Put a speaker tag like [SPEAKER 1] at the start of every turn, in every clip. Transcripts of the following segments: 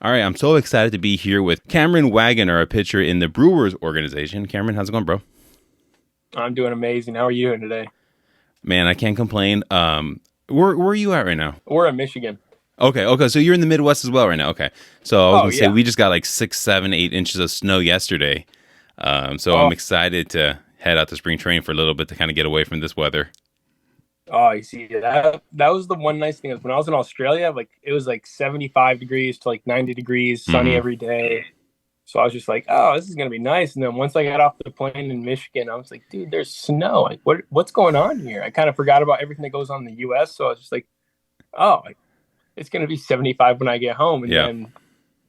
[SPEAKER 1] All right, I'm so excited to be here with Cameron Wagoner, a pitcher in the Brewers organization. Cameron, how's it going, bro?
[SPEAKER 2] I'm doing amazing. How are you doing today?
[SPEAKER 1] Man, I can't complain. Where are you at right now?
[SPEAKER 2] We're in Michigan.
[SPEAKER 1] Okay. So you're in the Midwest as well right now. Okay. So I was
[SPEAKER 2] Oh
[SPEAKER 1] gonna say
[SPEAKER 2] yeah.
[SPEAKER 1] we just got like 6, 7, 8 inches of snow yesterday. So
[SPEAKER 2] Oh,
[SPEAKER 1] I'm excited to head out to spring training for a little bit to kind of get away from this weather.
[SPEAKER 2] oh, you see that was the one nice thing is when I was in Australia, like it was like 75 degrees to like 90 degrees, sunny
[SPEAKER 1] Mm-hmm.
[SPEAKER 2] every day. So I was just like, oh, this is gonna be nice. And then once I got off the plane in Michigan, I was like, dude, there's snow. Like, what's going on here? I kind of forgot about everything that goes on in the U.S. So I was just like, oh, like, it's gonna be 75 when I get home. And
[SPEAKER 1] Yeah.
[SPEAKER 2] then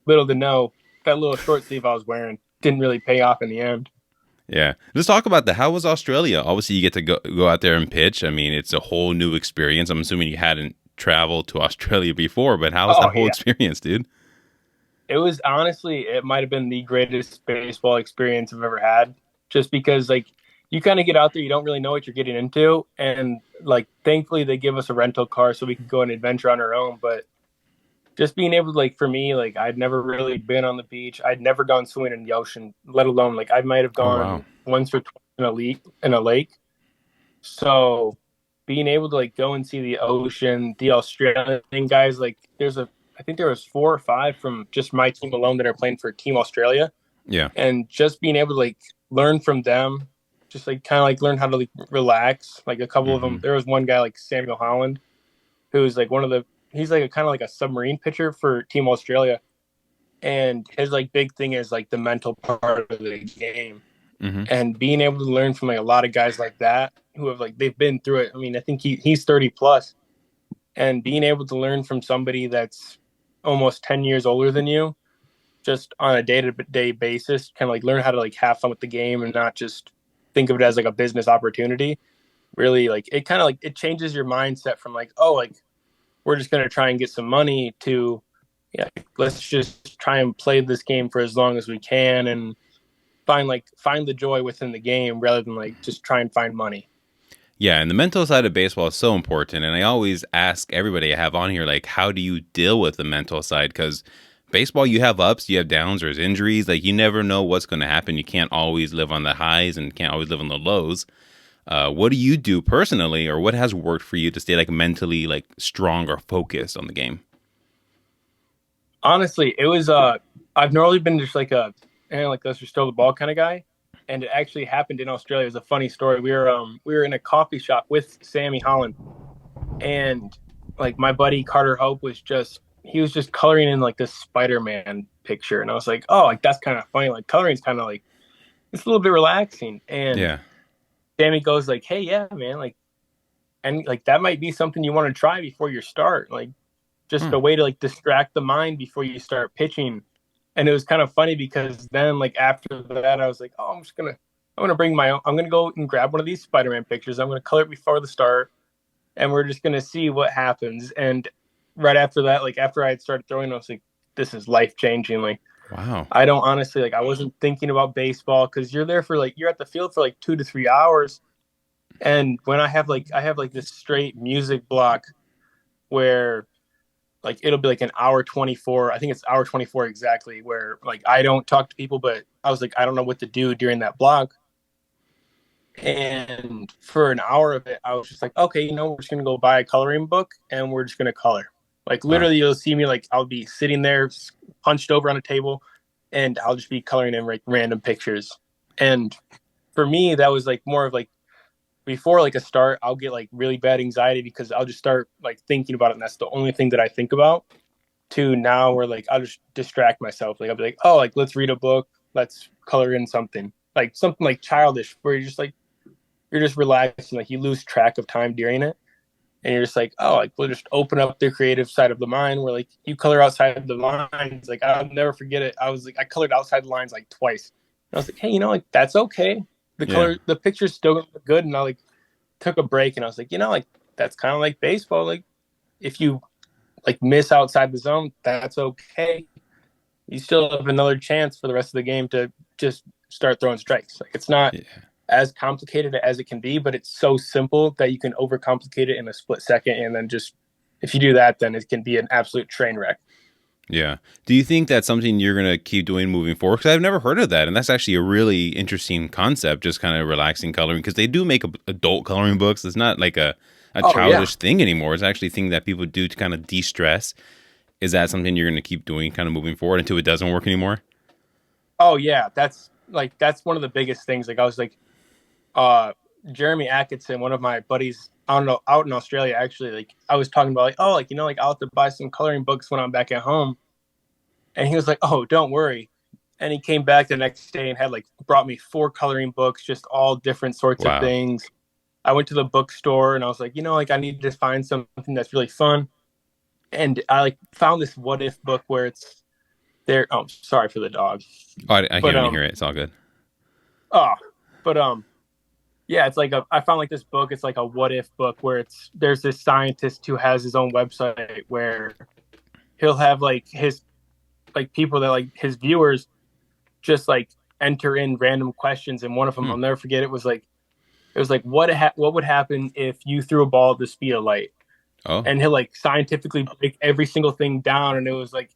[SPEAKER 2] little to know, that little short sleeve I was wearing didn't really pay off in the end.
[SPEAKER 1] Yeah. Let's talk about that. How was Australia? Obviously, you get to go out there and pitch. I mean, it's a whole new experience. I'm assuming you hadn't traveled to Australia before, but how was that
[SPEAKER 2] Oh
[SPEAKER 1] whole
[SPEAKER 2] yeah.
[SPEAKER 1] experience, dude?
[SPEAKER 2] It was honestly, it might have been the greatest baseball experience I've ever had. Just because, like, you kind of get out there, you don't really know what you're getting into, and like, thankfully, they give us a rental car so we could go on an adventure on our own. But just being able to, like, for me, like, I'd never really been on the beach. I'd never gone swimming in the ocean, let alone like I might have
[SPEAKER 1] Oh wow.
[SPEAKER 2] gone once or twice in a lake. So being able to like go and see the ocean, the Australian guys, like I think there was 4 or 5 from just my team alone that are playing for Team Australia,
[SPEAKER 1] Yeah.
[SPEAKER 2] and just being able to like learn from them, just like kind of like learn how to like relax. Like a couple of them,
[SPEAKER 1] Mm-hmm.
[SPEAKER 2] there was one guy like Samuel Holland who's like he's like a kind of like a submarine pitcher for Team Australia, and his like big thing is like the mental part of the game
[SPEAKER 1] Mm-hmm.
[SPEAKER 2] and being able to learn from like a lot of guys like that who have like they've been through it. I mean, I think he's 30 plus, and being able to learn from somebody that's almost 10 years older than you, just on a day to day basis, kind of like learn how to like have fun with the game and not just think of it as like a business opportunity. Really, like it kind of like it changes your mindset from like, oh, like we're just gonna try and get some money to, yeah, let's just try and play this game for as long as we can and find the joy within the game rather than like just try and find money.
[SPEAKER 1] Yeah, and the mental side of baseball is so important. And I always ask everybody I have on here, like, how do you deal with the mental side? Because baseball, you have ups, you have downs, there's injuries. Like, you never know what's going to happen. You can't always live on the highs and can't always live on the lows. What do you do personally, or what has worked for you to stay like mentally like strong or focused on the game?
[SPEAKER 2] Honestly, it was I've normally been just like a like let's just throw the ball kind of guy. And it actually happened in Australia. It was a funny story. We were in a coffee shop with Sammy Holland, and like my buddy Carter Hope was just he was just coloring in like this Spider-Man picture, and I was like, oh, like that's kind of funny. Like coloring's kind of like it's a little bit relaxing. And
[SPEAKER 1] Yeah.
[SPEAKER 2] Sammy goes like, hey, yeah, man, like and like that might be something you want to try before you start. Like just
[SPEAKER 1] Huh.
[SPEAKER 2] a way to like distract the mind before you start pitching. And it was kind of funny because then like after that I was like, oh, I'm gonna bring my own, I'm gonna go and grab one of these Spider-Man pictures. I'm gonna color it before the start and we're just gonna see what happens. And right after that, like after I had started throwing, I was like, this is life changing. Like
[SPEAKER 1] Wow.
[SPEAKER 2] I don't honestly like I wasn't thinking about baseball because you're there for like you're at the field for like 2 to 3 hours. And when I have like this straight music block where like it'll be like an hour 24, I think it's hour 24 exactly, where like I don't talk to people, but I was like I don't know what to do during that block. And for an hour of it I was just like, okay, we're just gonna go buy a coloring book and we're just gonna color. Like
[SPEAKER 1] Wow.
[SPEAKER 2] literally you'll see me like I'll be sitting there hunched over on a table and I'll just be coloring in like random pictures. And for me that was like more of like before like a start I'll get like really bad anxiety because I'll just start like thinking about it and that's the only thing that I think about, to now where like I'll just distract myself. Like I'll be like, oh, like let's read a book, let's color in something like childish where you're just relaxing, like you lose track of time during it. And you're just like, oh, like we'll just open up the creative side of the mind where like you color outside the lines. Like I'll never forget it. I was like, I colored outside the lines like twice. And I was like, hey, like that's okay.
[SPEAKER 1] Yeah.
[SPEAKER 2] The picture's still gonna look good. And I like took a break and I was like, like that's kind of like baseball. Like if you like miss outside the zone, that's okay. You still have another chance for the rest of the game to just start throwing strikes. Like it's not
[SPEAKER 1] Yeah.
[SPEAKER 2] as complicated as it can be, but it's so simple that you can overcomplicate it in a split second. And then just if you do that, then it can be an absolute train wreck.
[SPEAKER 1] Yeah. Do you think that's something you're going to keep doing moving forward? Because I've never heard of that. And that's actually a really interesting concept, just kind of relaxing coloring. Because they do make adult coloring books. It's not like a
[SPEAKER 2] Oh yeah.
[SPEAKER 1] childish thing anymore. It's actually a thing that people do to kind of de stress. Is that something you're going to keep doing kind of moving forward until it doesn't work anymore?
[SPEAKER 2] Oh yeah. That's one of the biggest things. Like I was like, uh, Jeremy Atkinson, one of my buddies, I don't know, out in Australia actually. Like I was talking about like, oh, like like I'll have to buy some coloring books when I'm back at home, and he was like, oh, don't worry. And he came back the next day and had like brought me 4 coloring books, just all different sorts of
[SPEAKER 1] Wow.
[SPEAKER 2] things. I went to the bookstore and I was like, like I need to find something that's really fun. And I like found this what if book where it's there. Oh, sorry for the dog.
[SPEAKER 1] Oh, I can't
[SPEAKER 2] But
[SPEAKER 1] even hear it. It's all good.
[SPEAKER 2] oh, but yeah, it's like I found like this book. It's like a what if book where there's this scientist who has his own website where he'll have like his like people that like his viewers just like enter in random questions, and one of them
[SPEAKER 1] Hmm.
[SPEAKER 2] I'll never forget. It was like what would happen if you threw a ball at the speed of light,
[SPEAKER 1] Oh,
[SPEAKER 2] and he'll like scientifically break every single thing down, and it was like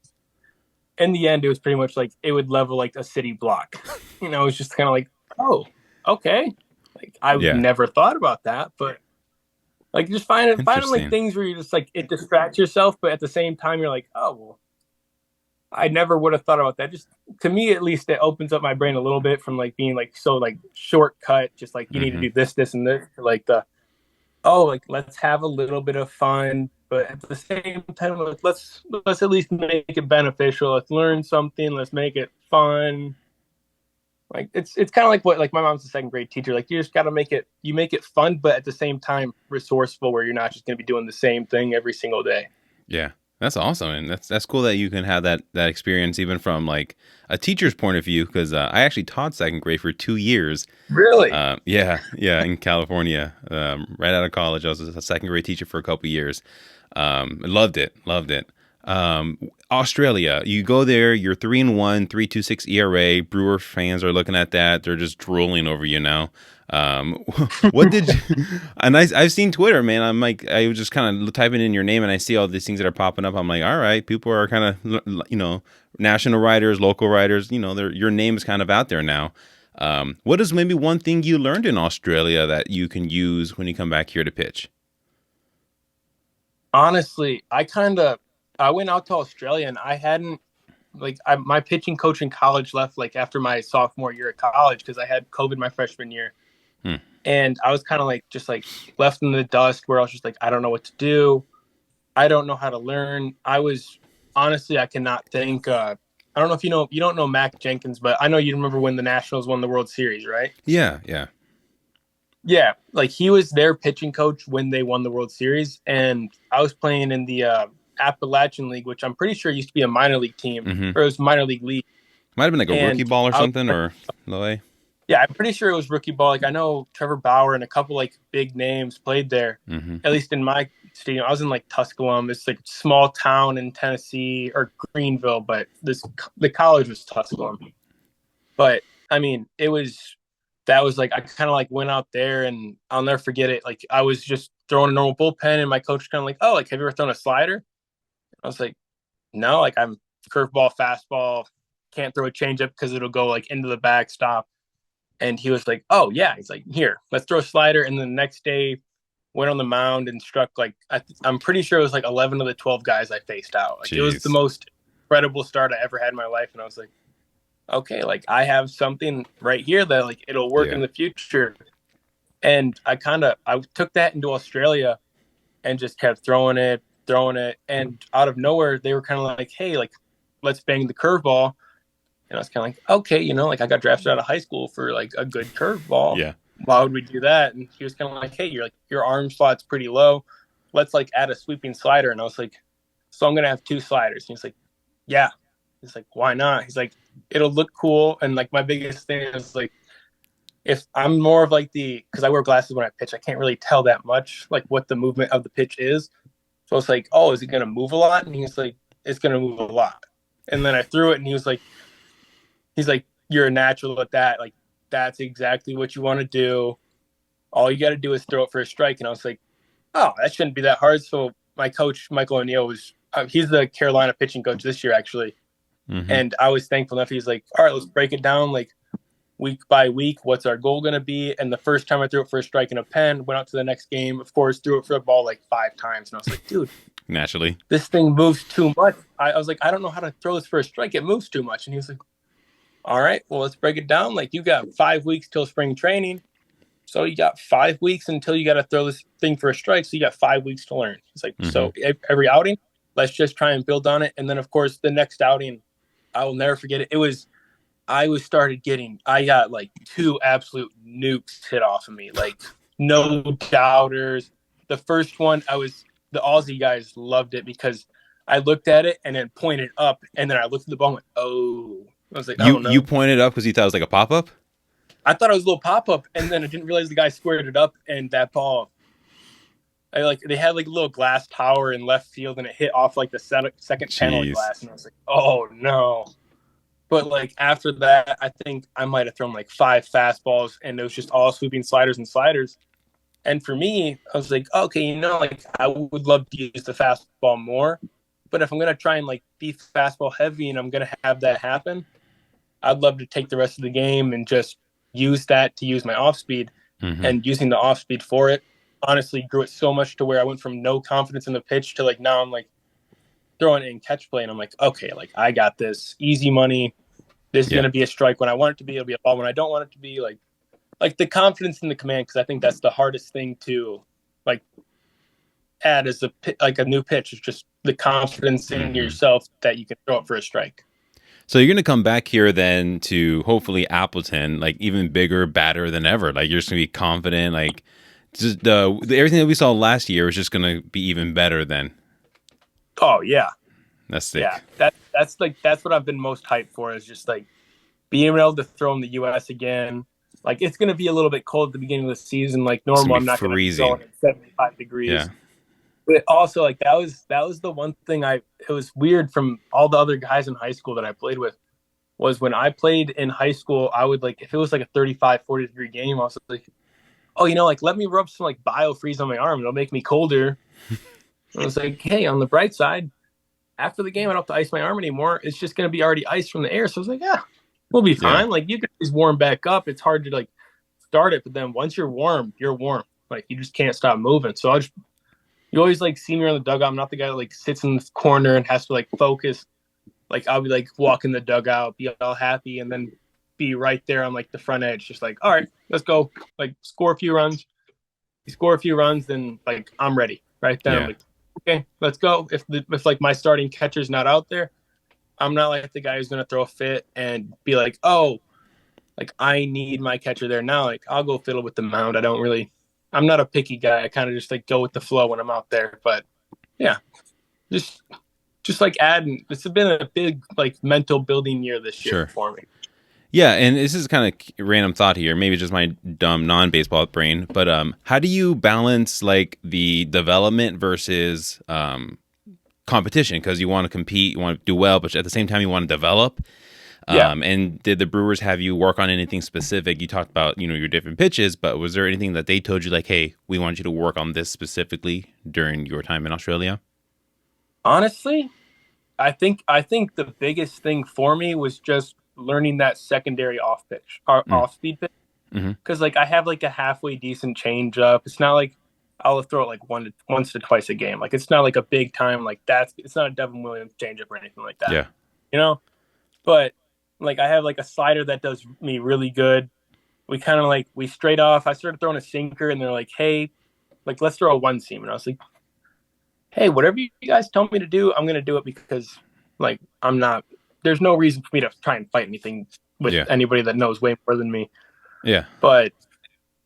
[SPEAKER 2] in the end it was pretty much like it would level like a city block. It's just kind of like, oh, okay, like I've
[SPEAKER 1] yeah.
[SPEAKER 2] never thought about that, but like just finding like
[SPEAKER 1] Interesting.
[SPEAKER 2] things where you just like it distracts yourself, but at the same time you're like, oh well, I never would have thought about that. Just to me, at least, it opens up my brain a little bit from like being like so like shortcut, just like you need to
[SPEAKER 1] Hmm.
[SPEAKER 2] do this, and this. Like like let's have a little bit of fun, but at the same time, like, let's at least make it beneficial. Let's learn something. Let's make it fun. Like it's kind of like what like my mom's a second grade teacher. Like you just got to make it fun, but at the same time resourceful, where you're not just going to be doing the same thing every single day.
[SPEAKER 1] Yeah. That's awesome, and that's cool that you can have that experience even from like a teacher's point of view. Because I actually taught second grade for 2 years.
[SPEAKER 2] Really?
[SPEAKER 1] Yeah, yeah, in California, right out of college, I was a second grade teacher for a couple years. Loved it, loved it. Australia, you go there, you're 3-1, 3.26 ERA. Brewer fans are looking at that; they're just drooling over you now. Um, what did you, and I've seen Twitter, man. I'm like, I was just kind of typing in your name, and I see all these things that are popping up. I'm like, all right, people are kind of, national writers, local writers. Your name is kind of out there now. What is maybe one thing you learned in Australia that you can use when you come back here to pitch?
[SPEAKER 2] Honestly, I went out to Australia and I hadn't my pitching coach in college left like after my sophomore year at college because I had COVID my freshman year,
[SPEAKER 1] Hmm.
[SPEAKER 2] and I was kind of like just like left in the dust where I was just like I don't know what to do. I don't know how to learn. I was honestly I cannot think. I don't know if you don't know Mac Jenkins, but I know you remember when the Nationals won the World Series, right?
[SPEAKER 1] Yeah, yeah.
[SPEAKER 2] Yeah, like he was their pitching coach when they won the World Series, and I was playing in the Appalachian League, which I'm pretty sure used to be a minor league team,
[SPEAKER 1] Mm-hmm.
[SPEAKER 2] or it was minor league league.
[SPEAKER 1] Might have been like a rookie
[SPEAKER 2] And
[SPEAKER 1] ball or
[SPEAKER 2] I was,
[SPEAKER 1] something, or low A.
[SPEAKER 2] yeah, I'm pretty sure it was rookie ball. Like I know Trevor Bauer and a couple like big names played there.
[SPEAKER 1] Mm-hmm.
[SPEAKER 2] At least in my stadium, I was in like Tusculum. It's like a small town in Tennessee or Greenville, but the college was Tusculum. But I mean, it was that was like I kind of like went out there and I'll never forget it. Like I was just throwing a normal bullpen and my coach kind of like, oh, like have you ever thrown a slider? I was like, no, like I'm curveball, fastball, can't throw a changeup because it'll go like into the backstop. And he was like, oh yeah, he's like, here, let's throw a slider. And then the next day, went on the mound and struck like I'm pretty sure it was like 11 of the 12 guys I faced out. Like it was the
[SPEAKER 1] Jeez.
[SPEAKER 2] most incredible start I ever had in my life. And I was like, okay, like I have something right here that like it'll work
[SPEAKER 1] Yeah.
[SPEAKER 2] in the future. And I took that into Australia and just kept throwing it, and out of nowhere they were kind of like, hey, like let's bang the curveball. And I was kind of like, okay, like I got drafted out of high school for like a good curveball.
[SPEAKER 1] Yeah.
[SPEAKER 2] Why would we do that? And he was kind of like, hey, you're like your arm slot's pretty low. Let's like add a sweeping slider. And I was like, so I'm gonna have 2 sliders. And he's like, yeah. He's like, why not? He's like, it'll look cool. And like my biggest thing is like, if I'm more of like because I wear glasses when I pitch, I can't really tell that much like what the movement of the pitch is. So it's like, oh, is it gonna move a lot? And he's like, it's gonna move a lot. And then I threw it, and he's like, you're a natural at that. Like that's exactly what you want to do. All you got to do is throw it for a strike. And I was like, oh, that shouldn't be that hard. So my coach Michael O'Neill he's the Carolina pitching coach this year, actually.
[SPEAKER 1] Hmm.
[SPEAKER 2] And I was thankful enough. He's like, all right, let's break it down like week by week. What's our goal going to be? And the first time I threw it for a strike in a pen, went out to the next game, of course, threw it for a ball like 5 times. And I was like, dude,
[SPEAKER 1] Naturally.
[SPEAKER 2] this thing moves too much. I was like, I don't know how to throw this for a strike. It moves too much. And he was like, all right, well, let's break it down. Like, you got 5 weeks till spring training. So you got 5 weeks until you got to throw this thing for a strike. So you got 5 weeks to learn. It's like,
[SPEAKER 1] Hmm.
[SPEAKER 2] so every outing, let's just try and build on it. And then, of course, the next outing, I will never forget it. I got like 2 absolute nukes hit off of me. Like, no doubters. The first one, the Aussie guys loved it because I looked at it and then pointed up. And then I looked at the ball and went, oh. I was like,
[SPEAKER 1] You
[SPEAKER 2] oh
[SPEAKER 1] you
[SPEAKER 2] no.
[SPEAKER 1] pointed up because you thought it was like a pop up.
[SPEAKER 2] I thought it was a little pop up, and then I didn't realize the guy squared it up, and that ball, they had like a little glass tower in left field, and it hit off like the second panel of
[SPEAKER 1] Jeez.
[SPEAKER 2] glass, and I was like, oh no. But like after that, I think I might have thrown like 5 fastballs, and it was just all swooping sliders and sliders. And for me, I was like, okay, like I would love to use the fastball more, but if I'm gonna try and like be fastball heavy, and I'm gonna have that happen, I'd love to take the rest of the game and just use that to use my off speed,
[SPEAKER 1] Hmm.
[SPEAKER 2] and using the off speed for it honestly grew it so much to where I went from no confidence in the pitch to like now I'm like throwing it in catch play and I'm like, okay, like I got this easy money. This is
[SPEAKER 1] Yeah.
[SPEAKER 2] going to be a strike when I want it to be. It'll be a ball when I don't want it to be. Like the confidence in the command, because I think that's the hardest thing to like add as like a new pitch is just the confidence in
[SPEAKER 1] Hmm.
[SPEAKER 2] yourself that you can throw it for a strike.
[SPEAKER 1] So you're gonna come back here then to hopefully Appleton, like even bigger, badder than ever. Like you're just gonna be confident. Like just the everything that we saw last year is just gonna be even better then.
[SPEAKER 2] Oh yeah,
[SPEAKER 1] That's
[SPEAKER 2] yeah.
[SPEAKER 1] sick.
[SPEAKER 2] That's what I've been most hyped for is just like being able to throw in the U.S. again. Like it's going to be a little bit cold at the beginning of the season. Like
[SPEAKER 1] It's gonna
[SPEAKER 2] normal,
[SPEAKER 1] be
[SPEAKER 2] I'm not going to be throwing
[SPEAKER 1] freezing.
[SPEAKER 2] at 75
[SPEAKER 1] Yeah.
[SPEAKER 2] degrees. But also, like that was the one thing it was weird from all the other guys in high school that I played with was when I played in high school, I would like if it was like a 35, 40-degree game, I was like, oh, like let me rub some like biofreeze on my arm. It'll make me colder. And I was like, hey, on the bright side, after the game, I don't have to ice my arm anymore. It's just going to be already iced from the air. So I was like, yeah, we'll be
[SPEAKER 1] Yeah.
[SPEAKER 2] fine. Like you can just warm back up. It's hard to like start it, but then once you're warm, you're warm. Like you just can't stop moving. So you always like see me around the dugout. I'm not the guy that like sits in the corner and has to like focus. Like I'll be like walking the dugout, be all happy, and then be right there on like the front edge, just like, all right, let's go. Like score a few runs. You score a few runs, then like I'm ready. Right then I'm
[SPEAKER 1] Yeah.
[SPEAKER 2] like, okay, let's go. If like my starting catcher's not out there, I'm not like the guy who's gonna throw a fit and be like, oh, like I need my catcher there now. Like I'll go fiddle with the mound. I'm not a picky guy. I kind of just like go with the flow when I'm out there. But yeah, just like adding. It's been a big like mental building year this year
[SPEAKER 1] Sure.
[SPEAKER 2] for me.
[SPEAKER 1] Yeah, and this is kind of random thought here, maybe just my dumb non-baseball brain, but how do you balance like the development versus competition? Because you want to compete, you want to do well, but at the same time you want to develop.
[SPEAKER 2] Yeah,
[SPEAKER 1] And did the Brewers have you work on anything specific? You talked about your different pitches, but was there anything that they told you like, hey, we want you to work on this specifically during your time in Australia?
[SPEAKER 2] honestly, I think the biggest thing for me was just learning that secondary off pitch or
[SPEAKER 1] Mm,
[SPEAKER 2] off speed pitch
[SPEAKER 1] mm-hmm.
[SPEAKER 2] because like I have like a halfway decent change up. It's not like I'll throw it like once to twice a game. Like it's not like a big time like it's not a Devin Williams change up or anything like that.
[SPEAKER 1] Yeah,
[SPEAKER 2] You know? But like I have like a slider that does me really good. We kind of like we straight off. I started throwing a sinker and they're like, hey, like let's throw a one seam. And I was like, hey, whatever you guys tell me to do, I'm gonna do it because like I'm not there's no reason for me to try and fight anything with
[SPEAKER 1] yeah,
[SPEAKER 2] anybody that knows way more than me.
[SPEAKER 1] yeah.
[SPEAKER 2] But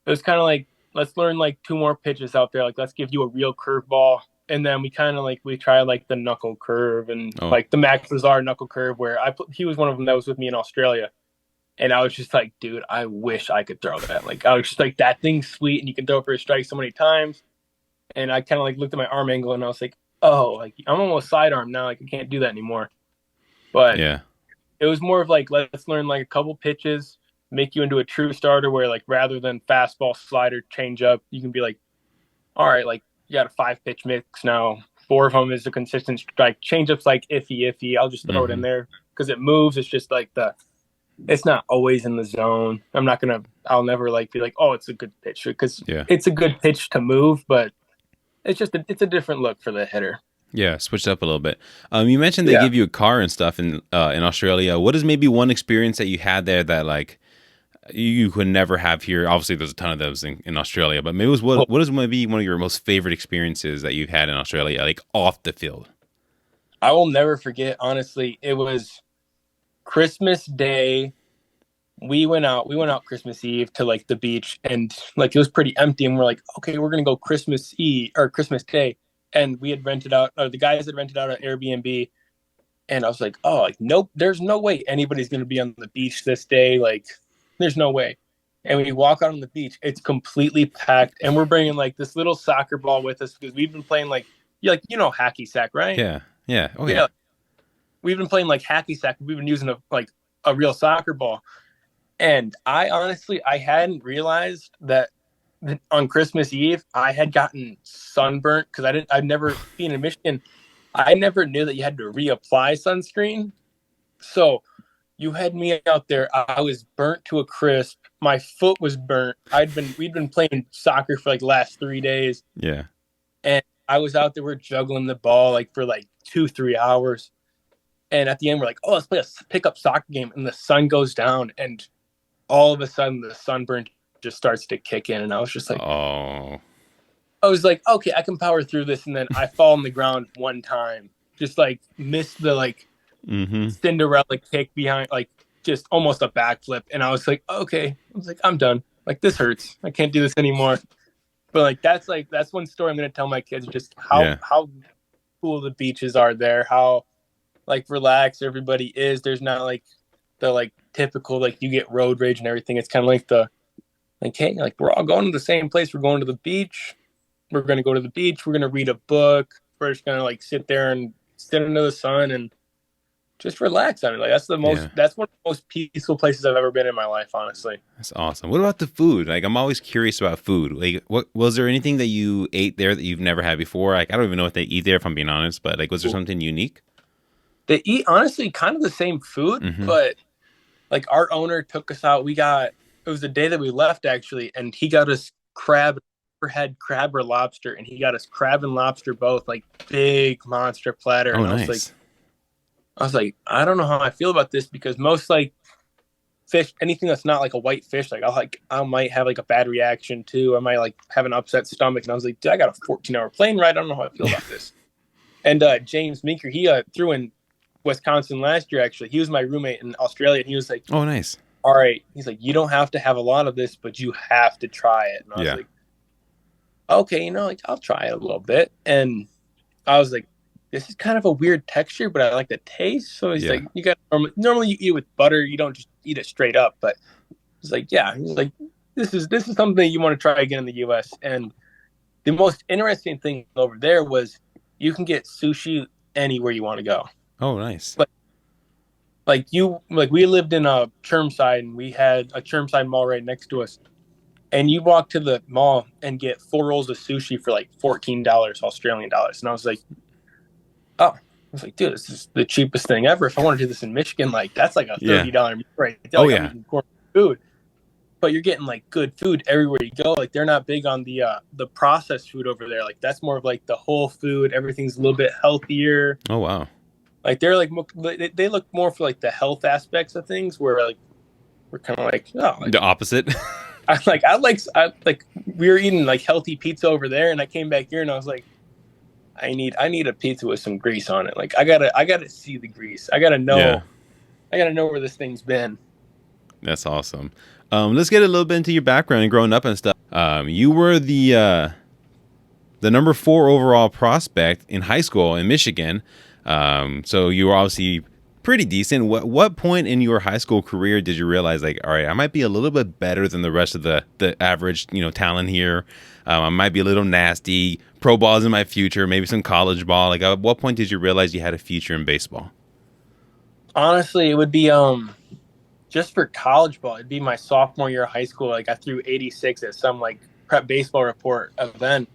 [SPEAKER 2] it was kind of like let's learn like 2 more pitches out there. Like let's give you a real curveball, and then we kind of like we try like the knuckle curve and
[SPEAKER 1] Oh,
[SPEAKER 2] like the Max Lazar knuckle curve where he was one of them that was with me in Australia, and I was just like, dude, I wish I could throw that. Like I was just like that thing's sweet, and you can throw it for a strike so many times. And I kind of like looked at my arm angle, and I was like, oh, like I'm almost sidearm now. Like I can't do that anymore. But
[SPEAKER 1] yeah,
[SPEAKER 2] it was more of like let's learn like a couple pitches, make you into a true starter where like rather than fastball, slider, change up, you can be like, all right, like you got a 5 pitch mix now. 4 of them is a consistent strike. Changeup's like iffy. I'll just throw it in
[SPEAKER 1] Hmm.
[SPEAKER 2] there because it moves. It's just like it's not always in the zone. I'll never like be like, oh, it's a good pitch because
[SPEAKER 1] Yeah.
[SPEAKER 2] it's a good pitch to move, but it's a different look for the hitter.
[SPEAKER 1] Yeah, switched up a little bit. You mentioned they
[SPEAKER 2] Yeah.
[SPEAKER 1] give you a car and stuff in Australia. What is maybe one experience that you had there that like you could never have here? Obviously, there's a ton of those in Australia, but maybe what is maybe one of your most favorite experiences that you've had in Australia, like off the field?
[SPEAKER 2] I will never forget, honestly, it was Christmas Day. We went out Christmas Eve to like the beach and like it was pretty empty and we're like, okay, we're gonna go Christmas Eve or Christmas Day. And we had rented out or the guys had rented out an Airbnb and I was like, oh, like nope, there's no way anybody's gonna be on the beach this day. Like, there's no way. And we walk out on the beach, it's completely packed, and we're bringing like this little soccer ball with us because we've been playing like hacky sack, right?
[SPEAKER 1] Yeah, yeah, oh yeah,
[SPEAKER 2] Yeah, we've been playing like hacky sack. We've been using a real soccer ball. And I honestly, I hadn't realized that on Christmas Eve, I had gotten sunburnt because I'd never been in Michigan. I never knew that you had to reapply sunscreen. So you had me out there. I was burnt to a crisp. My foot was burnt. We'd been playing soccer for like the last 3 days.
[SPEAKER 1] yeah,
[SPEAKER 2] And I was out there, we're juggling the ball like for like 2, 3 hours. And at the end, we're like, oh, let's play a pickup soccer game. And the sun goes down and all of a sudden the sunburn just starts to kick in and
[SPEAKER 1] oh,
[SPEAKER 2] I was like, okay, I can power through this. And then I fall on the ground one time, just like missed the like
[SPEAKER 1] mm-hmm,
[SPEAKER 2] Cinderella kick behind, like just almost a backflip. And I was like, I'm done. Like, this hurts. I can't do this anymore. But that's one story I'm gonna tell my kids, just
[SPEAKER 1] yeah,
[SPEAKER 2] how cool the beaches are there, how like relaxed everybody is. There's not like the like typical like you get road rage and everything. It's kind of like hey, like we're all going to the same place. We're going to the beach. We're gonna go to the beach. We're gonna read a book. We're just gonna like sit there and sit under the sun and just relax on it. Like
[SPEAKER 1] yeah.
[SPEAKER 2] that's one of the most peaceful places I've ever been in my life, honestly.
[SPEAKER 1] That's awesome. What about the food? Like, I'm always curious about food. Like, what was there anything that you ate there that you've never had before? Like, I don't even know what they eat there, if I'm being honest. But like, was there something unique?
[SPEAKER 2] They eat honestly kind of the same food,
[SPEAKER 1] Mm-hmm.
[SPEAKER 2] but like our owner took us out. It was the day that we left actually, and he got us crab or lobster, and he got us crab and lobster both, like big monster platter.
[SPEAKER 1] Oh,
[SPEAKER 2] And
[SPEAKER 1] nice.
[SPEAKER 2] I was like, I don't know how I feel about this because most like fish, anything that's not like a white fish, I might have like a bad reaction to. I might like have an upset stomach. And I was like, dude, I got a 14-hour plane ride. I don't know how I feel about this. And James Meeker, he threw in Wisconsin last year. Actually, he was my roommate in Australia, and he was like,
[SPEAKER 1] Oh, nice.
[SPEAKER 2] all right, he's like, you don't have to have a lot of this, but you have to try it. And I was
[SPEAKER 1] Yeah.
[SPEAKER 2] like, okay, like I'll try it a little bit. And I was like, this is kind of a weird texture, but I like the taste. So he's
[SPEAKER 1] Yeah.
[SPEAKER 2] like, you got normally you eat with butter, you don't just eat it straight up. But he's like, yeah, he's like, this is something you want to try again in the U.S. And the most interesting thing over there was you can get sushi anywhere you want to go.
[SPEAKER 1] Oh, nice.
[SPEAKER 2] Like we lived in a Chermside, and we had a Chermside mall right next to us. And you walk to the mall and get 4 rolls of sushi for like $14 Australian dollars. And I was like, oh, I was like, dude, this is the cheapest thing ever. If I want to do this in Michigan, like that's like a
[SPEAKER 1] Yeah.
[SPEAKER 2] $30 meal right there.
[SPEAKER 1] Oh,
[SPEAKER 2] Like I'm
[SPEAKER 1] yeah.
[SPEAKER 2] eating gourmet food. But you're getting like good food everywhere you go. Like they're not big on the processed food over there. Like that's more of like the whole food. Everything's a little bit healthier.
[SPEAKER 1] Oh, wow.
[SPEAKER 2] Like they're like they look more for like the health aspects of things. Where like we're kind of like, oh, like
[SPEAKER 1] The opposite.
[SPEAKER 2] I like we were eating like healthy pizza over there, and I came back here and I was like, I need a pizza with some grease on it. Like I gotta see the grease.
[SPEAKER 1] Yeah.
[SPEAKER 2] I gotta know where this thing's been.
[SPEAKER 1] That's awesome. Let's get a little bit into your background and growing up and stuff. You were the number 4 overall prospect in high school in Michigan. So you were obviously pretty decent. What point in your high school career did you realize, like, all right, I might be a little bit better than the rest of the average, talent here. I might be a little nasty. Pro ball is in my future. Maybe some college ball. Like, at what point did you realize you had a future in baseball?
[SPEAKER 2] Honestly, it would be just for college ball. It'd be my sophomore year of high school. Like I threw 86 at some like prep baseball report event,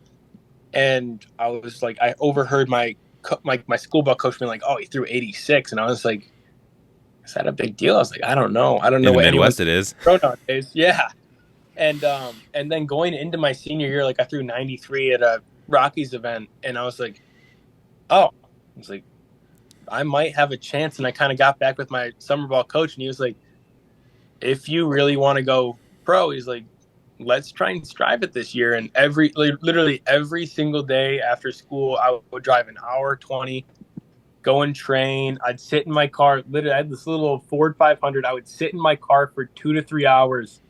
[SPEAKER 2] and I was like, I overheard my school ball coach being like, "Oh, he threw 86," and I was like, "Is that a big deal?" I was like, I don't
[SPEAKER 1] In
[SPEAKER 2] know
[SPEAKER 1] the
[SPEAKER 2] what anyone's
[SPEAKER 1] Midwest, it is.
[SPEAKER 2] throw nowadays. Yeah, and then going into my senior year, like I threw 93 at a Rockies event, and I was like, "Oh," I was like, "I might have a chance." And I kind of got back with my summer ball coach, and he was like, "If you really want to go pro," he's like, "let's try and strive it this year." And literally every single day after school, I would drive an hour 20, go and train. I'd sit in my car. Literally, I had this little Ford 500. I would sit in my car for 2 to 3 hours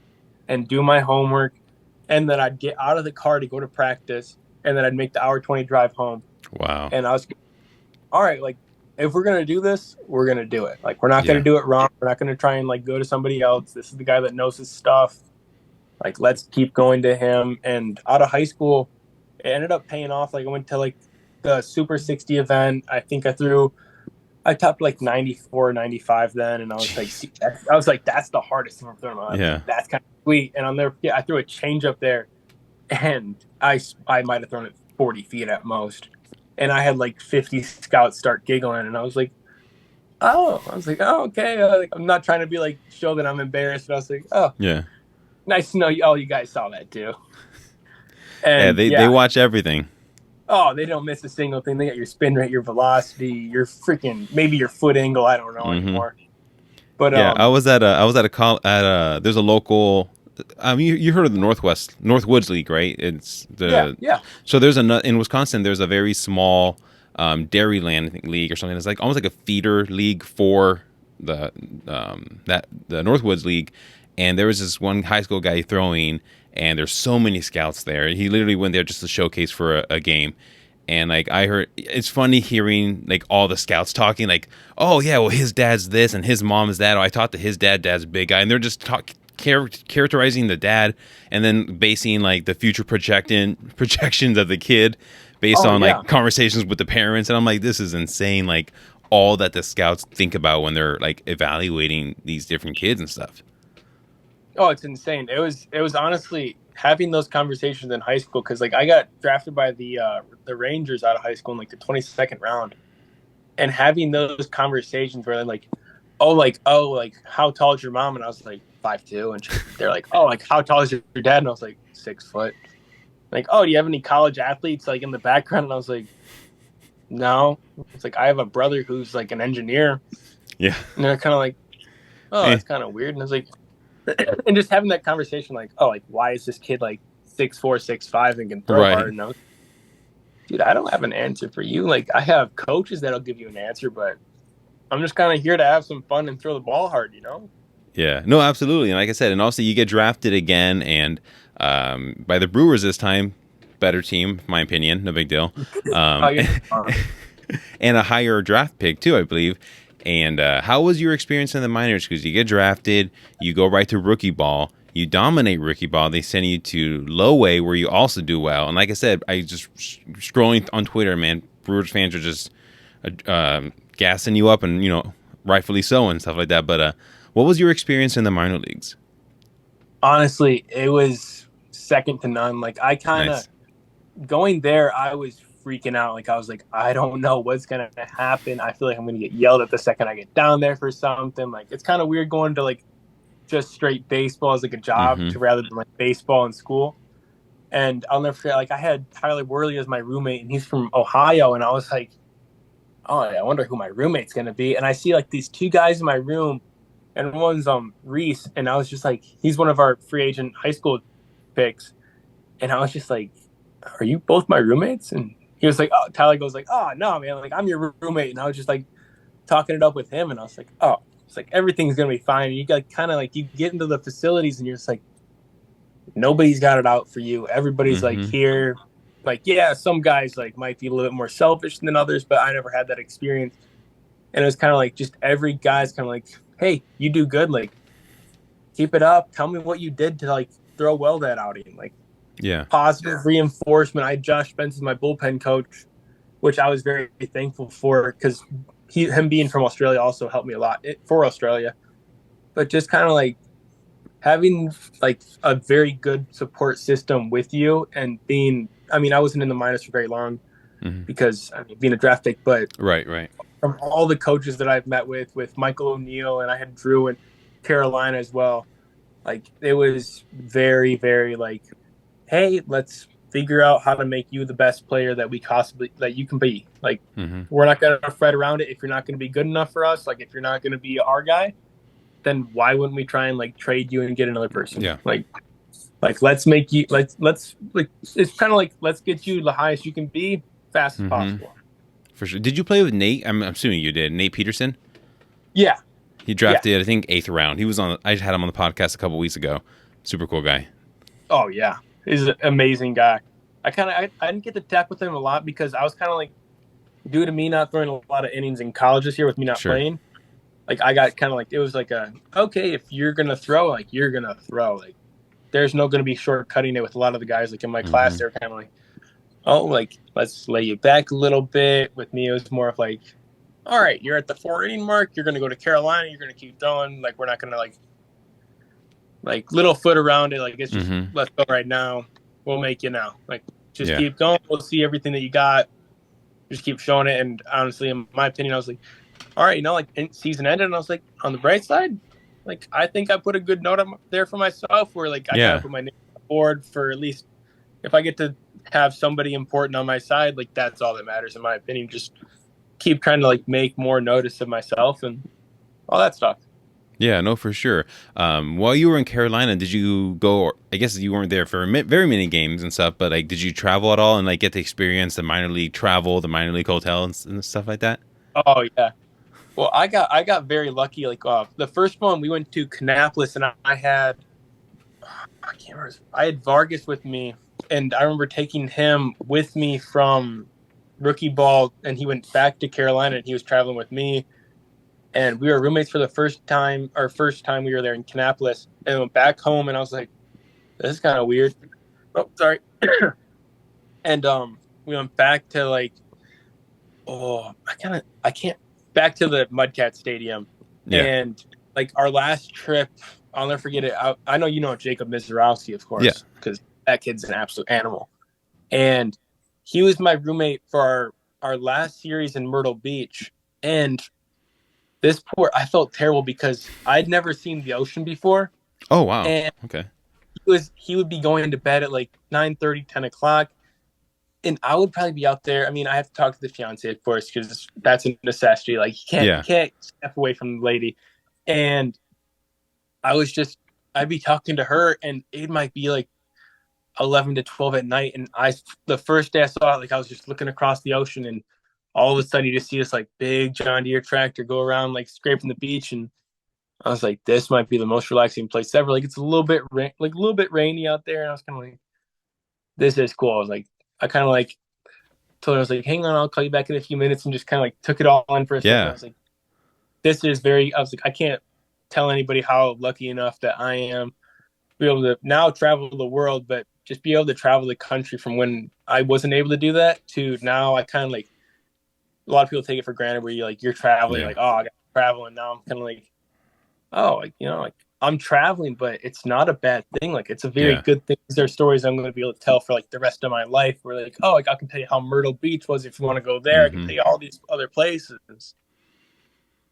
[SPEAKER 2] and do my homework, and then I'd get out of the car to go to practice, and then I'd make the hour 20 drive home.
[SPEAKER 1] Wow.
[SPEAKER 2] And I was, all right, like if we're gonna do this, we're gonna do it. Like we're not gonna
[SPEAKER 1] Yeah.
[SPEAKER 2] do it wrong. We're not gonna try and like go to somebody else. This is the guy that knows his stuff. Like let's keep going to him. And out of high school, it ended up paying off. Like I went to like the Super 60 event. I topped like 94, 95 then, and I was like,
[SPEAKER 1] Jeez.
[SPEAKER 2] that's the hardest thing I've thrown in my life.
[SPEAKER 1] Yeah.
[SPEAKER 2] That's kind of sweet. And I'll never forget, I threw a change up there, and I might have thrown it 40 feet at most, and I had like 50 scouts start giggling, and I was like, oh, okay. Like, I'm not trying to be like show that I'm embarrassed, but I was like, oh,
[SPEAKER 1] Yeah.
[SPEAKER 2] nice to know you. Oh, you guys saw that too,
[SPEAKER 1] Yeah.
[SPEAKER 2] and
[SPEAKER 1] They
[SPEAKER 2] yeah.
[SPEAKER 1] watch everything.
[SPEAKER 2] Oh, they don't miss a single thing. They got your spin rate, your velocity, your freaking maybe your foot angle. I don't know
[SPEAKER 1] Hmm.
[SPEAKER 2] anymore. But
[SPEAKER 1] Yeah. I was at a call at a there's a local. You heard of the Northwoods League, right? It's
[SPEAKER 2] yeah,
[SPEAKER 1] the
[SPEAKER 2] yeah.
[SPEAKER 1] so there's a in Wisconsin. There's a very small Dairyland, I think, league or something. It's like almost like a feeder league for the the Northwoods League. And there was this one high school guy throwing, and there's so many scouts there. He literally went there just to showcase for a game. And like I heard, it's funny hearing like all the scouts talking, like, "Oh yeah, well his dad's this and his mom is that." Oh, I talked to his dad. Dad's a big guy, and they're just characterizing the dad, and then basing like the future projections of the kid based
[SPEAKER 2] Oh
[SPEAKER 1] on
[SPEAKER 2] yeah.
[SPEAKER 1] like conversations with the parents. And I'm like, this is insane. Like all that the scouts think about when they're like evaluating these different kids and stuff.
[SPEAKER 2] Oh, it's insane. It was honestly having those conversations in high school because like I got drafted by the Rangers out of high school in like the 22nd round, and having those conversations where they're like how tall is your mom? And I was like 5'2", and they're like, oh, like how tall is your dad? And I was like 6 foot. Like, oh, do you have any college athletes like in the background? And I was like, no. It's like I have a brother who's like an engineer,
[SPEAKER 1] Yeah.
[SPEAKER 2] and they're kind of like, oh,
[SPEAKER 1] Eh,
[SPEAKER 2] that's kind of weird. And I was like, and just having that conversation, like, oh, like why is this kid like 6'4", 6'5", and can throw
[SPEAKER 1] right.
[SPEAKER 2] hard? And I was, dude, I don't have an answer for you. Like, I have coaches that'll give you an answer, but I'm just kind of here to have some fun and throw the ball hard, you know?
[SPEAKER 1] Yeah, no, absolutely. And like I said, and also you get drafted again, and by the Brewers this time, better team, in my opinion, no big deal,
[SPEAKER 2] Oh,
[SPEAKER 1] um,
[SPEAKER 2] you're
[SPEAKER 1] and a higher draft pick too, I believe. And how was your experience in the minors? Because you get drafted, you go right to rookie ball, you dominate rookie ball. They send you to low A where you also do well. And like I said, I just scrolling on Twitter, man, Brewers fans are just gassing you up, and rightfully so and stuff like that. But what was your experience in the minor leagues?
[SPEAKER 2] honestly, it was second to none. Like, I kind of
[SPEAKER 1] Nice.
[SPEAKER 2] going there, I was freaking out. Like, I was like, I don't know what's going to happen. I feel like I'm going to get yelled at the second I get down there for something. Like, it's kind of weird going to like just straight baseball as like a job
[SPEAKER 1] Mm-hmm.
[SPEAKER 2] to rather than like baseball in school. And I'll never forget, like, I had Tyler Worley as my roommate, and he's from Ohio. And I was like, oh, I wonder who my roommate's going to be. And I see like these two guys in my room, and one's Reese. And I was just like, he's one of our free agent high school picks. And I was just like, are you both my roommates? And he was like, oh, Tyler goes like, oh, no, man, like, I'm your roommate. And I was just like talking it up with him. And I was like, oh, it's like, everything's going to be fine. And you like kind of like, you get into the facilities and you're just like, nobody's got it out for you. Everybody's like
[SPEAKER 1] Mm-hmm.
[SPEAKER 2] here. Like, yeah, some guys like might be a little bit more selfish than others, but I never had that experience. And it was kind of like just every guy's kind of like, hey, you do good. Like, keep it up. Tell me what you did to like throw well that outing. Like,
[SPEAKER 1] Yeah.
[SPEAKER 2] positive reinforcement. I had Josh Spence as my bullpen coach, which I was very thankful for because him being from Australia also helped me a lot for Australia. But just kind of like having like a very good support system with you and being I mean, I wasn't in the minors for very long
[SPEAKER 1] Hmm.
[SPEAKER 2] because I mean, being a draft pick, but
[SPEAKER 1] Right, right.
[SPEAKER 2] from all the coaches that I've met with Michael O'Neill, and I had Drew in Carolina as well. Like it was very, very like, hey, let's figure out how to make you the best player that we possibly that you can be. Like
[SPEAKER 1] Hmm.
[SPEAKER 2] we're not gonna fret around it if you're not gonna be good enough for us. Like if you're not gonna be our guy, then why wouldn't we try and like trade you and get another person?
[SPEAKER 1] Yeah.
[SPEAKER 2] Like let's make you let's like it's kind of like let's get you the highest you can be fast as
[SPEAKER 1] Hmm.
[SPEAKER 2] possible.
[SPEAKER 1] For sure. Did you play with Nate? I'm assuming you did. Nate Peterson.
[SPEAKER 2] Yeah,
[SPEAKER 1] He
[SPEAKER 2] yeah.
[SPEAKER 1] drafted, I think, eighth round. He was on. I had him on the podcast a couple weeks ago. Super cool guy.
[SPEAKER 2] Oh yeah, he's an amazing guy. I didn't get to tap with him a lot because I was kind of like due to me not throwing a lot of innings in college this year with me not
[SPEAKER 1] Sure.
[SPEAKER 2] playing. Like I got kind of like it was like a okay if you're gonna throw like you're gonna throw like there's no gonna be shortcutting it with a lot of the guys like in my class
[SPEAKER 1] Hmm.
[SPEAKER 2] they're kind of like oh like let's lay you back a little bit. With me it was more of like all right you're at the 4 inning mark you're gonna go to Carolina you're gonna keep throwing like we're not gonna like little foot around it. Like it's just
[SPEAKER 1] Hmm.
[SPEAKER 2] let's go right now. We'll make you now. Like just
[SPEAKER 1] Yeah.
[SPEAKER 2] keep going. We'll see everything that you got. Just keep showing it. And honestly, in my opinion, I was like, all right, like season ended, and I was like, on the bright side, like I think I put a good note up there for myself, where like I kind of
[SPEAKER 1] Yeah.
[SPEAKER 2] put my name on the board for at least if I get to have somebody important on my side, like that's all that matters in my opinion. Just keep trying to like make more notice of myself and all that stuff.
[SPEAKER 1] Yeah, no, for sure. While you were in Carolina, did you go? I guess you weren't there for very many games and stuff, but like, did you travel at all and like get to experience the minor league travel, the minor league hotel and stuff like that?
[SPEAKER 2] Oh yeah. Well, I got very lucky. Like the first one we went to Kannapolis, and I had I can't remember. I had Vargas with me, and I remember taking him with me from rookie ball, and he went back to Carolina, and he was traveling with me, and we were roommates for the first time. Our first time we were there in Kannapolis, and went back home, and I was like, "This is kind of weird." Oh, sorry. And we went back to like, oh, I can't back to the Mudcat Stadium,
[SPEAKER 1] Yeah,
[SPEAKER 2] and like our last trip, I'll never forget it. I know you know Jacob Mizorowski, of
[SPEAKER 1] yeah.
[SPEAKER 2] course, because that kid's an absolute animal, and he was my roommate for our last series in Myrtle Beach, and this poor I felt terrible because I'd never seen the ocean before,
[SPEAKER 1] Oh wow.
[SPEAKER 2] and
[SPEAKER 1] Okay.
[SPEAKER 2] he would be going to bed at like 9:30, 10 o'clock, and I would probably be out there. I mean, I have to talk to the fiance, of course, because that's a necessity. Like you
[SPEAKER 1] Yeah.
[SPEAKER 2] can't step away from the lady. And I was just I'd be talking to her, and it might be like 11 to 12 at night. And the first day I saw it, like I was just looking across the ocean, and all of a sudden you just see this like big John Deere tractor go around like scraping the beach, and I was like, this might be the most relaxing place ever. Like it's a little bit like a little bit rainy out there, and I was kind of like, this is cool. I was like, I kind of like told her I was like, hang on, I'll call you back in a few minutes, and just kind of like took it all in for a second. I
[SPEAKER 1] Yeah.
[SPEAKER 2] was like, this is very. I was like, I can't tell anybody how lucky enough that I am to be able to now travel the world, but just be able to travel the country from when I wasn't able to do that to now. I kind of like a lot of people take it for granted where you like you're traveling,
[SPEAKER 1] Yeah.
[SPEAKER 2] like oh I got to travel, and now I'm kind of like oh like like I'm traveling, but it's not a bad thing. Like it's a very
[SPEAKER 1] Yeah.
[SPEAKER 2] good thing. There are stories I'm going to be able to tell for like the rest of my life. Where like, oh, like I can tell you how Myrtle Beach was if you want to go there. I can
[SPEAKER 1] Hmm.
[SPEAKER 2] tell you all these other places.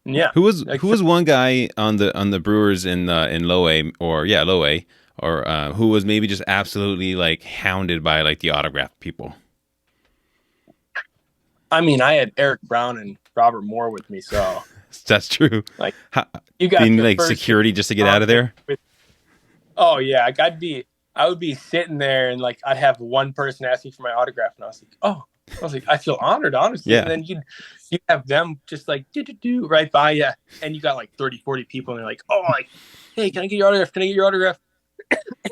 [SPEAKER 2] And yeah, like
[SPEAKER 1] Who was one guy on the Brewers in Low A or yeah Low A or who was maybe just absolutely like hounded by like the autograph people?
[SPEAKER 2] I mean, I had Eric Brown and Robert Moore with me, so
[SPEAKER 1] That's true.
[SPEAKER 2] like
[SPEAKER 1] How,
[SPEAKER 2] you
[SPEAKER 1] do you
[SPEAKER 2] got
[SPEAKER 1] need
[SPEAKER 2] your
[SPEAKER 1] like
[SPEAKER 2] first.
[SPEAKER 1] security just to get out of there?
[SPEAKER 2] With, oh yeah, like I would be sitting there and like I'd have one person ask me for my autograph, and I was like, oh, I was like, I feel honored, honestly. And
[SPEAKER 1] Yeah.
[SPEAKER 2] then you have them just like do right by you, and you got like 30, 40 people, and they're like, oh, like, hey, can I get your autograph? Can I get your autograph?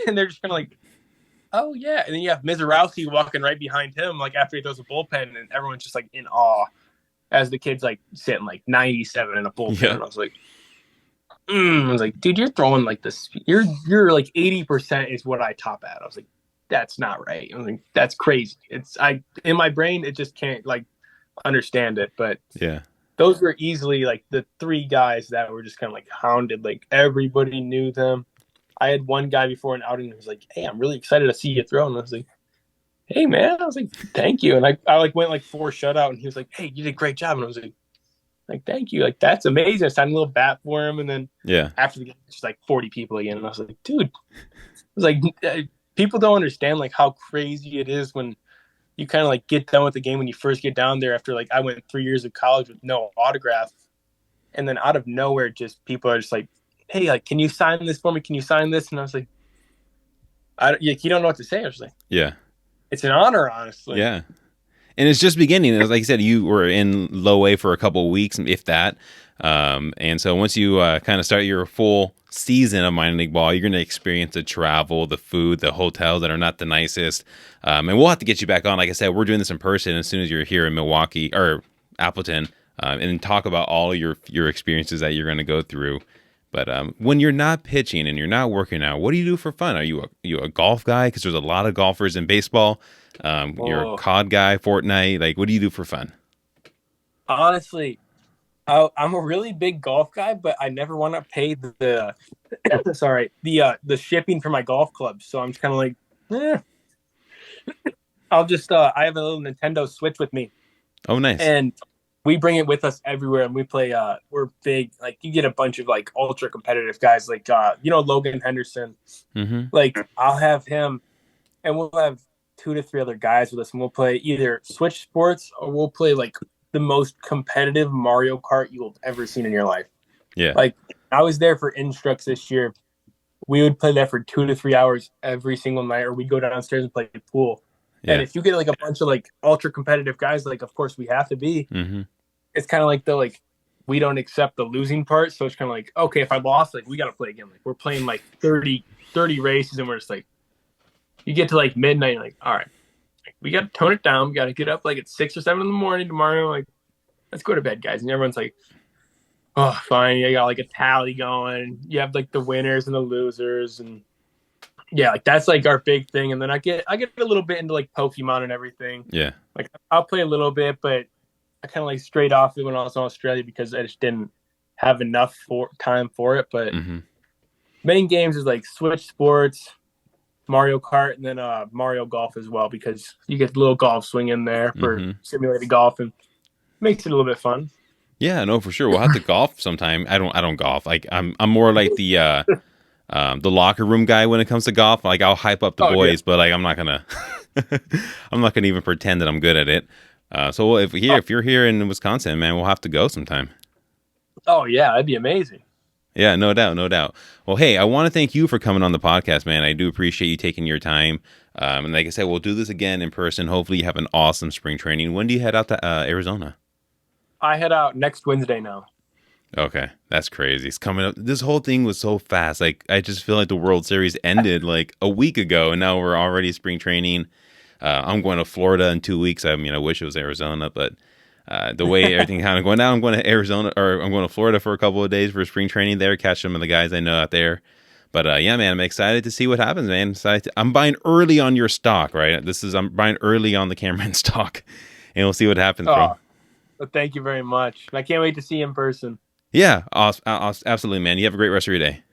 [SPEAKER 2] And they're just kind of like, oh yeah. And then you have Mizorowski walking right behind him, like after he throws a bullpen, and everyone's just like in awe as the kid's like sitting like 97 in a bullpen.
[SPEAKER 1] Yeah.
[SPEAKER 2] And I was like, I was like, dude, you're throwing like this. You're like 80% is what I top at. I was like, that's not right. I was like, that's crazy. It's I in my brain, it just can't like understand it. But
[SPEAKER 1] Yeah.
[SPEAKER 2] those were easily like the three guys that were just kind of like hounded. Like everybody knew them. I had one guy before an outing who was like, hey, I'm really excited to see you throw. And I was like, hey man, I was like, thank you. And I like went like 4 shutout, and he was like, hey, you did a great job. And I was like, thank you. Like, that's amazing. I signed a little bat for him. And then
[SPEAKER 1] Yeah.
[SPEAKER 2] after the game, it's just like 40 people again. And I was like, dude, I was like, people don't understand like how crazy it is when you kind of like get done with the game when you first get down there after like I went 3 years of college with no autograph. And then out of nowhere, just people are just like, hey, like, can you sign this for me? Can you sign this? And I was like, you don't know what to say. I was like,
[SPEAKER 1] Yeah.
[SPEAKER 2] it's an honor, honestly.
[SPEAKER 1] Yeah. And it's just beginning. Like you said, you were in low A for a couple of weeks, if that. And so once you kind of start your full season of minor league ball, you're going to experience the travel, the food, the hotels that are not the nicest. And we'll have to get you back on. Like I said, we're doing this in person as soon as you're here in Milwaukee or Appleton, and talk about all your experiences that you're going to go through. But when you're not pitching and you're not working out, what do you do for fun? Are you a golf guy? Because there's a lot of golfers in baseball. You're a
[SPEAKER 2] Oh,
[SPEAKER 1] COD guy, Fortnite. Like, what do you do for fun?
[SPEAKER 2] honestly, I'm a really big golf guy, but I never want to pay sorry, the shipping for my golf clubs. So I'm just kind of like, eh, I'll just I have a little Nintendo Switch with me,
[SPEAKER 1] Oh, nice.
[SPEAKER 2] and we bring it with us everywhere, and we play. We're big. Like you get a bunch of like ultra competitive guys, like Logan Henderson.
[SPEAKER 1] Mm-hmm.
[SPEAKER 2] Like I'll have him, and we'll have 2 to 3 other guys with us, and we'll play either Switch Sports or we'll play like the most competitive Mario Kart you'll ever seen in your life.
[SPEAKER 1] Yeah.
[SPEAKER 2] Like I was there for Instructs this year. We would play that for 2 to 3 hours every single night, or we'd go downstairs and play pool. And
[SPEAKER 1] Yeah.
[SPEAKER 2] if you get like a bunch of like ultra competitive guys, like of course we have to be.
[SPEAKER 1] Mm-hmm.
[SPEAKER 2] It's kind of like we don't accept the losing part, so it's kind of like okay, if I lost, like we got to play again. Like we're playing like 30 races, and we're just like you get to like midnight, like all right, like, we got to tone it down. We got to get up like at 6 or 7 in the morning tomorrow. Like let's go to bed, guys. And everyone's like, oh, fine. You got like a tally going. You have like the winners and the losers, and yeah, like that's like our big thing. And then I get a little bit into like Pokemon and everything.
[SPEAKER 1] Yeah.
[SPEAKER 2] Like I'll play a little bit, but I kind of like straight off it when I was in Australia because I just didn't have enough time for it. But
[SPEAKER 1] Mm-hmm.
[SPEAKER 2] main games is like Switch Sports, Mario Kart, and then Mario Golf as well because you get the little golf swing in there for
[SPEAKER 1] Mm-hmm.
[SPEAKER 2] simulated golf and makes it a little bit fun.
[SPEAKER 1] Yeah, no, for sure. We'll have to golf sometime. I don't golf. Like I'm more like the locker room guy when it comes to golf. Like I'll hype up the
[SPEAKER 2] Oh yeah.
[SPEAKER 1] boys, but like I'm not gonna I'm not gonna even pretend that I'm good at it. So if you're here in Wisconsin, man, we'll have to go sometime.
[SPEAKER 2] Oh yeah, that'd be amazing.
[SPEAKER 1] Yeah, no doubt, no doubt. Well, hey, I want to thank you for coming on the podcast, man. I do appreciate you taking your time. And like I said, we'll do this again in person. Hopefully, you have an awesome spring training. When do you head out to Arizona?
[SPEAKER 2] I head out next Wednesday now.
[SPEAKER 1] Okay, that's crazy. It's coming up. This whole thing was so fast. Like I just feel like the World Series ended like a week ago, and now we're already spring training. I'm going to Florida in 2 weeks. I mean, I wish it was Arizona, but the way everything kind of going now, I'm going to Arizona or I'm going to Florida for a couple of days for spring training there, catch some of the guys I know out there. But yeah, man, I'm excited to see what happens, man. I'm buying early on your stock, right? I'm buying early on the Cameron stock, and we'll see what happens, bro.
[SPEAKER 2] Oh, well, thank you very much. I can't wait to see you in person.
[SPEAKER 1] Yeah, awesome, absolutely, man. You have a great rest of your day.